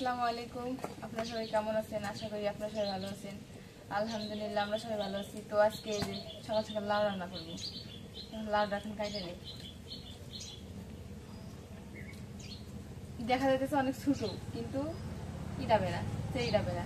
আসসালামু আলাইকুম। আপনারা সবাই কেমন আছেন? আশা করি আপনারা সবাই ভালো আছেন। আলহামদুলিল্লাহ আমরা সবাই ভালো আছি। তো আজকে এই যে সকাল সকাল লাউ রান্না করবো। লাউটা এখন কাটে নেই। দেখা যাইতেছে অনেক ছোট, কিন্তু ইটাবে না, সেই ইটাবে না।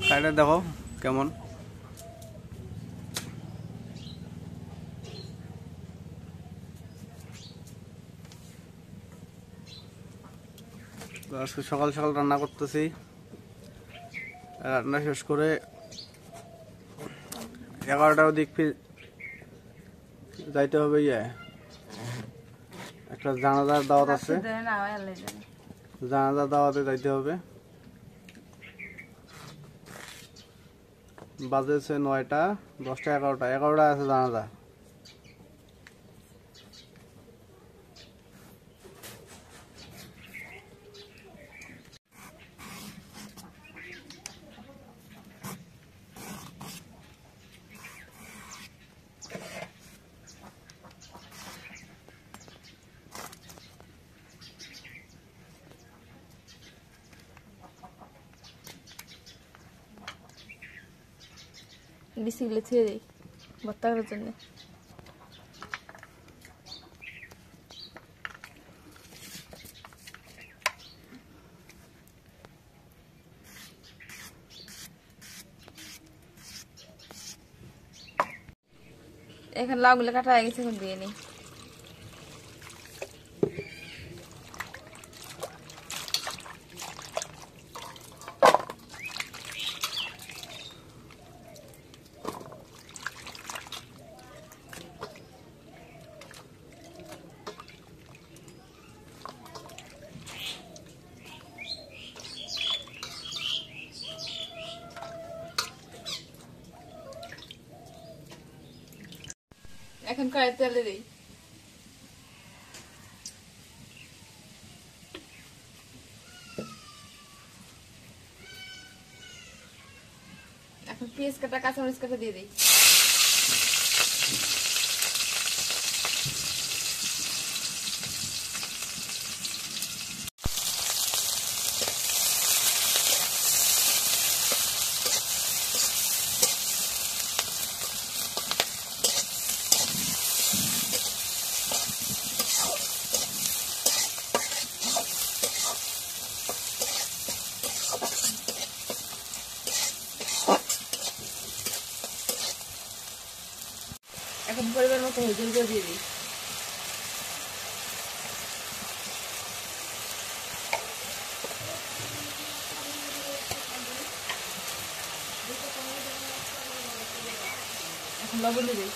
কাটে দেখো কেমন। আজকে সকাল সকাল রান্না করতেছি। রান্না শেষ করে 11টার দিক যাইতে হবে। একটা জানাজার দাওয়াত আছে, জানাজার দাওয়াতে যাইতে হবে। বাজেছে 9টা, 10টা, 11টা আছে জানাজা। বিসিগুলো ছুঁয়ে দিই ভর্তা করার জন্য। এখন লাউগুলো কাটা হয়ে গেছে, এখন দিয়ে নিই। এখন কড়াই তেলে দিই। এখন পেঁয়াজ কাটা, কাঁচামরিচ কাটা দিয়ে দিই। এখন পরিমাণ মতো হলুদ গুঁড়ো দিয়ে দিই। এখন লবণ দিয়ে দিই।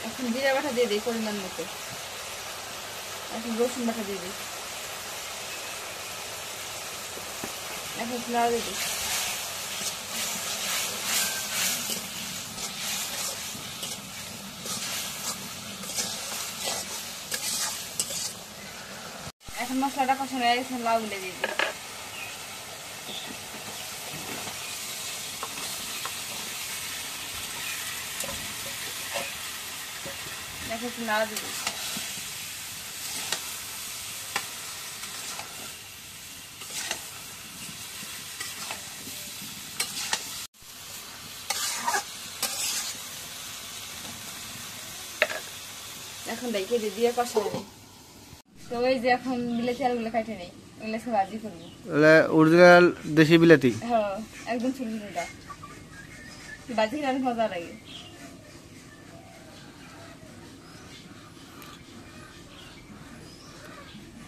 এখন জিরা বাটা দিয়ে দিই পরিমাণ মতো। এখন রসুন বাটা দিয়ে দিই। এখন নাড়া দিয়ে দিই। এখন মশলাটা কষানো হয়ে গেছে, লাউগুলো দিয়ে দিই। এখন একটু নাড়া দিয়ে দিই। এখন ডেকে দিয়ে কষাই দিই। তো ওই যে এখন বিলেতি আলুগুলো কাটে নেই, ওগুলো সব ভাজি করবো। অরিজিনাল দেশি বিলেতি। হ্যাঁ, একদম ছোট ছোটটা ভাজি খেলে অনেক মজা লাগে।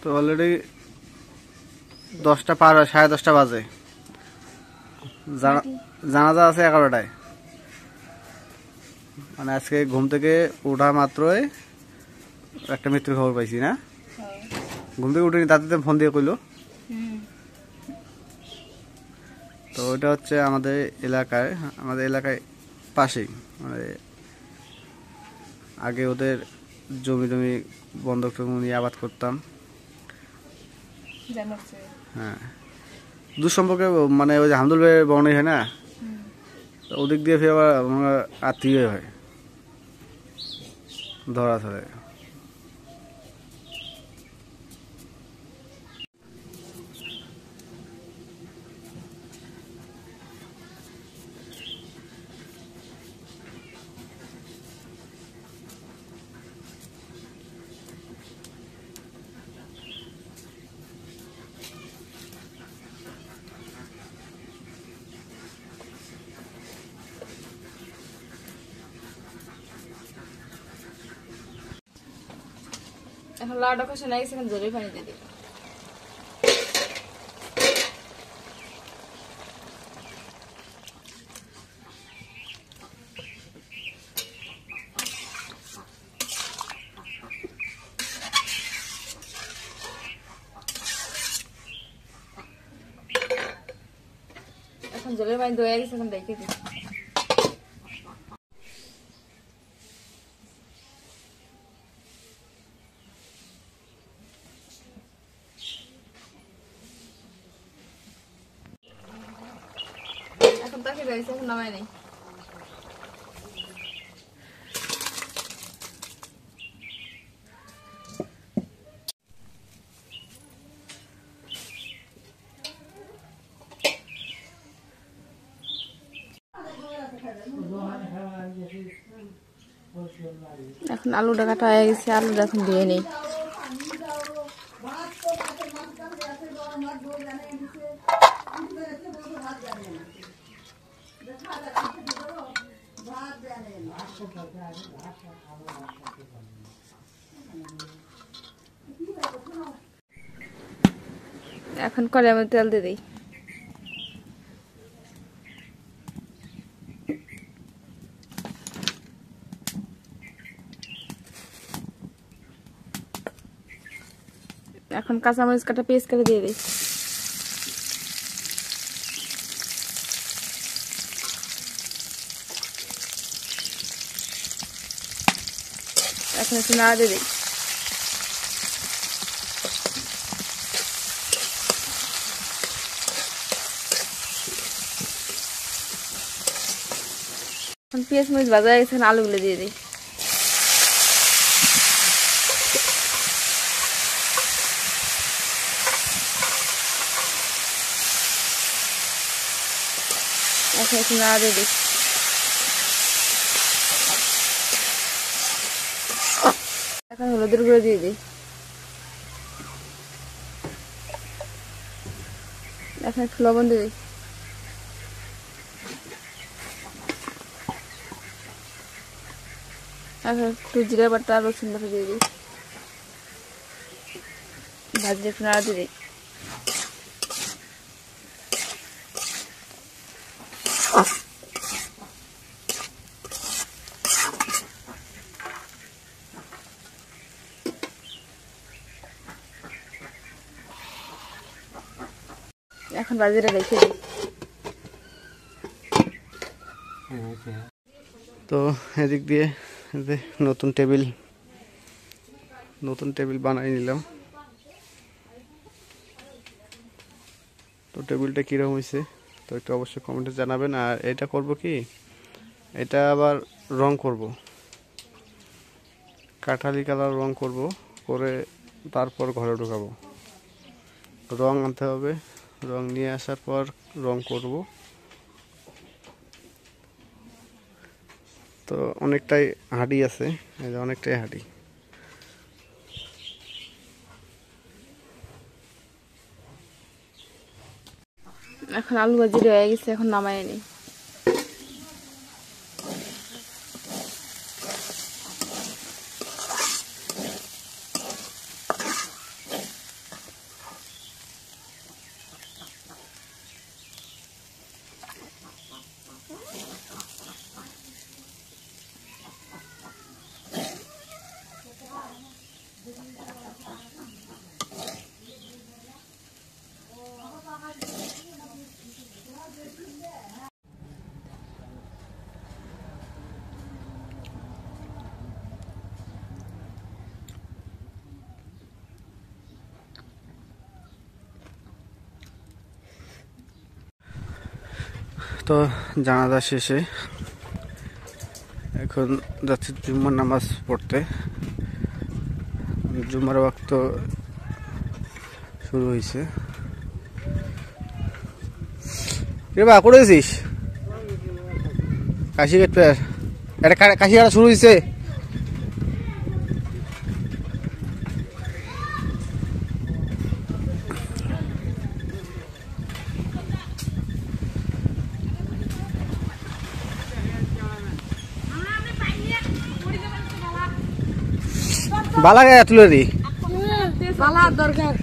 তো অলরেডি 10টা পার হয়, 10:30 বাজে। জানাজা আছে 11টায়। মানে আজকে ঘুম থেকে ওঠা মাত্রই একটা মৃত্যুর খবর পাইছি না। ঘুম থেকে উঠেনি, তাতে ফোন দিয়ে কইলো। তো ওইটা হচ্ছে আমাদের এলাকায় পাশেই। মানে আগে ওদের জমি বন্ধক নিয়ে আবাদ করতাম। হ্যাঁ, দুঃসম্পর্কে মানে ওই যে হামদুল ভাইয়ের বর্ণই হয় না, ওদিক দিয়ে ফিরে আবার আমরা আত্মীয় হয় ধরা ধরে। এখন লাউটা কষে না গেছে, এখন জলের পানি দিয়ে দিই। এখন জলের পানি দয়ে গেছে, এখন দেখে দিই। এখন তাকে রয়েছে, এখন নামাই নেই। এখন আলুটা কাটা হয়ে গেছে, আলুটা এখন ধুয়ে নেই। এখন কড়াইয়ের মধ্যে তেল দিয়ে দিই। এখন কাঁচামরিচ কাটা পেস্ট করে দিয়ে দিই। এখন একটু নাড়া দিয়ে দিই। এখন পেঁয়াজ মরিচ ভাজা হয়ে গেছে, আলুগুলো দিয়ে দিই। এখন একটু নাড়া দিয়ে দিই। এখন হলুদের গুঁড়ো দিয়ে দিই। এখন একটু লবণ দিয়ে দিই। এখন একটু জিরা বাটা রসুন বাটা দিয়ে দিই। ভাজি একটু নাড়া দিয়ে দিই। এখন ভাজিটা রেখে দিই। তো এদিক দিয়ে নতুন টেবিল বানাই নিলাম। তো টেবিলটা কীরকম হয়েছে তো একটু অবশ্যই কমেন্টে জানাবেন। আর এটা করব কি, এটা আবার রং করব, কাঠালি কালার রং করব, করে তারপর ঘরে ঢোকাবো। রং আনতে হবে, রং নিয়ে আসার পর রং করব। তো অনেকটাই হাঁড়ি আছে, এই যে অনেকটাই হাঁড়ি। এখন আলু ভাজি হয়ে গেছে, এখন নামাই নিই। তো জানাজা শেষে এখন যাচ্ছি জুম্মার নামাজ পড়তে। জুম্মার ওয়াক্ত শুরু হয়েছে। রে বা করে দিছিস কাশি কাটতে, এটা কাশি কাটা শুরু হয়েছে। বালা গায়ে তুলে দি বালা দরকার।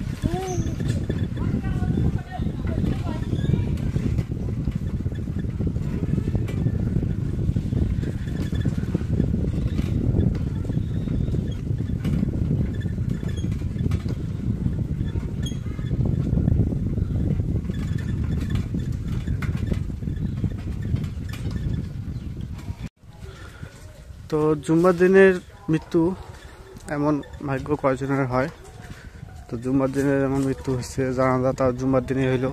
তো জুম্মার দিনের মৃত্যু এমন ভাগ্য কয়জনের হয়। তো জুম্মার দিনের এমন মৃত্যু হচ্ছে, জানাজা তার জুম্মার দিনে হইল।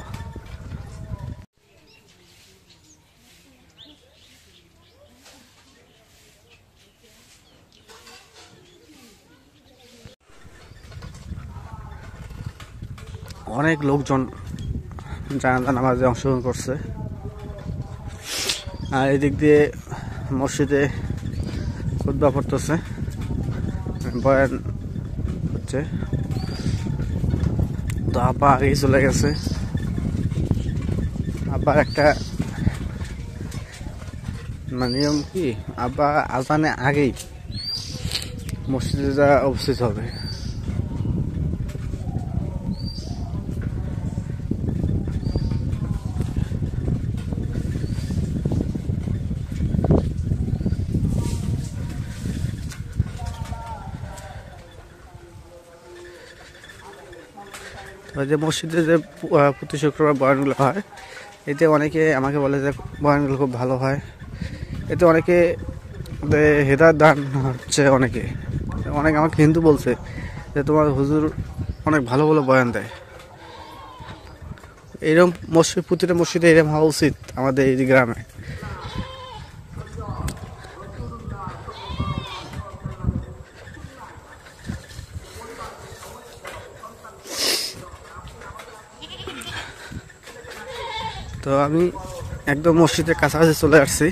অনেক লোকজন জানাজা নামাজে অংশগ্রহণ করছে। আর এদিক দিয়ে মসজিদে খুতবা পড়তেছে, বয়ান হচ্ছে। তো আব্বা আগেই চলে গেছে। আব্বার একটা নিয়ম কি, আব্বা আজানে আগেই মসজিদে যা উপস্থিত হবে। যে মসজিদে যে প্রতি শুক্রবার বয়ানগুলো হয়, এতে অনেকে আমাকে বলে যে বয়ানগুলো খুব ভালো হয়। এতে অনেকে হেদায়েত দান হচ্ছে। অনেকে আমাকে হিন্দু বলছে যে তোমার হুজুর অনেক ভালো ভালো বয়ান দেয়। এরকম মসজিদ, প্রতিটা মসজিদে এরকম হওয়া উচিত আমাদের এই গ্রামে। তো আমি একদম মসজিদের কাছাকাছি চলে আসছি।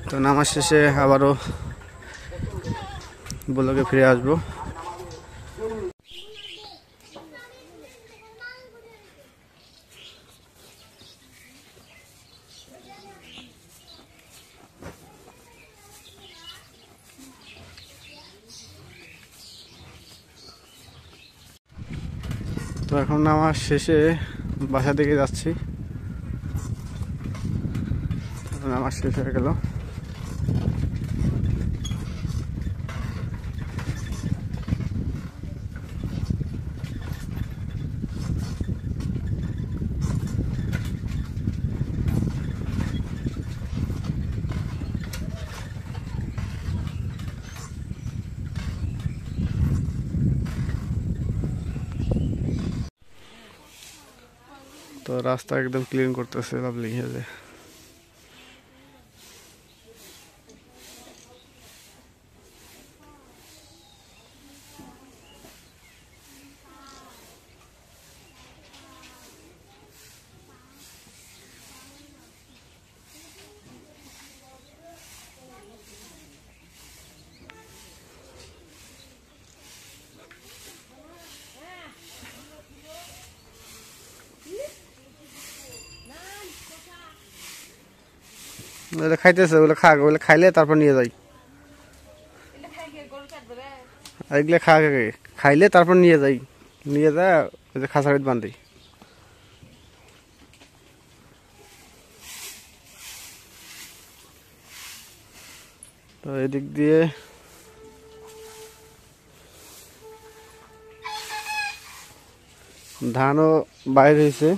তো নামাজ শেষে আবারও ব্লগে ফিরে আসবো। তো এখন নামাজ শেষে বাসা দিকে যাচ্ছি। নামাজ শেষ হয়ে গেল। তো রাস্তা একদম ক্লিন করতেছে, লাভলি হয়ে। খাইতেছে, ওগুলো খাক, ওগুলো খাইলে তারপর নিয়ে যাই। এগুলো খাইলে তারপর নিয়ে যাই, নিয়ে যা খাঁচাড়িত বান্ধি। তো এদিক দিয়ে ধানও বাইর হয়েছে,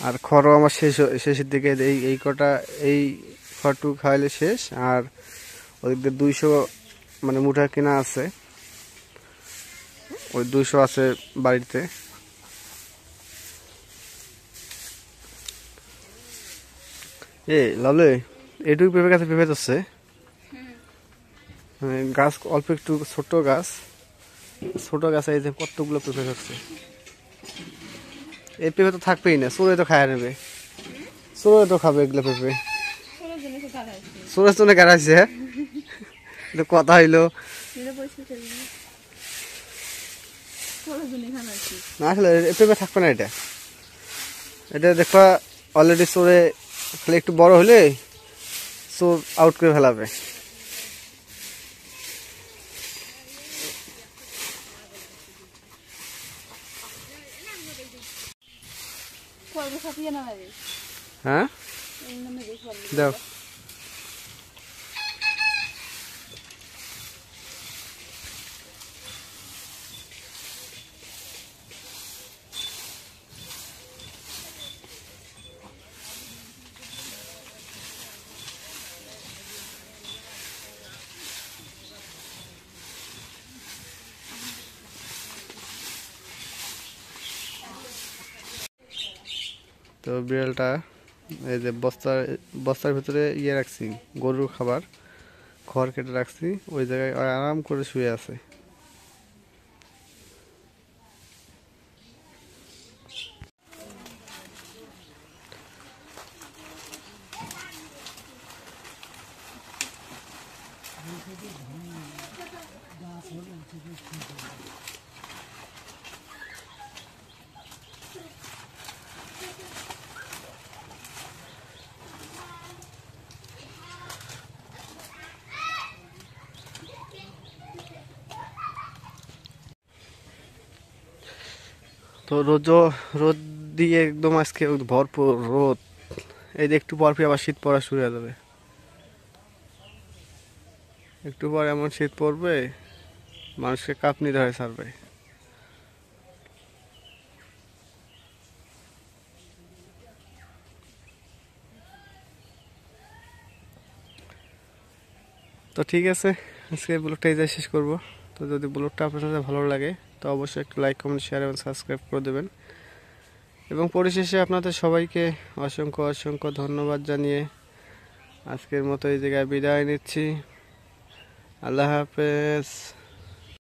আর খড়ও আমার শেষের দিকে। এই কটা, এই খড়টু খাইলে শেষ। আর ওদিক দিয়ে 200 মুঠা কেনা আছে, ওই 200 আছে বাড়িতে। এ লালে এটুকু পেঁপে গাছে পেঁপে ধরছে, গাছ অল্প একটু ছোট গাছ, ছোট গাছে এই যে কতগুলো পেঁপে ধরছে। এই পেঁপে তো থাকবেই না, চোরে তো খায় নেবে, চোরে তো খাবে এগুলো পেঁপে। চোরের জন্য গাড়াইছে, হ্যাঁ কথা হইলো না, আসলে পেঁপে থাকবে না। এটা এটা দেখবা অলরেডি চোরে খালি একটু বড় হলে চোর আউট করে ফেলাবে। হ্যাঁ দাও। তো বিড়ালটা এই যে বস্তার ভিতরে ইয়ে রাখছি, গরুর খাবার খড় কেটে রাখছি, ওই জায়গায় আরাম করে শুয়ে আছে। তো রোদ দিয়ে একদম আজকে ভরপুর রোদ। এই যে একটু পর আবার শীত পড়া শুরু হয়ে যাবে, একটু পর এমন শীত পড়বে মানুষকে কাঁপুনি ধরে ছাড়বে। তো ঠিক আছে, আজকে ব্লগটা এই শেষ করব। তো যদি ব্লগটা আপনাদের ভালো লাগে তো অবশ্যই একটু লাইক, কমেন্ট, শেয়ার এবং সাবস্ক্রাইব করে দেবেন। এবং পরিশেষে আপনাদের সবাইকে অসংখ্য অসংখ্য ধন্যবাদ জানিয়ে আজকের মতো এই জায়গায় বিদায় নিচ্ছি। আল্লাহ হাফেজ।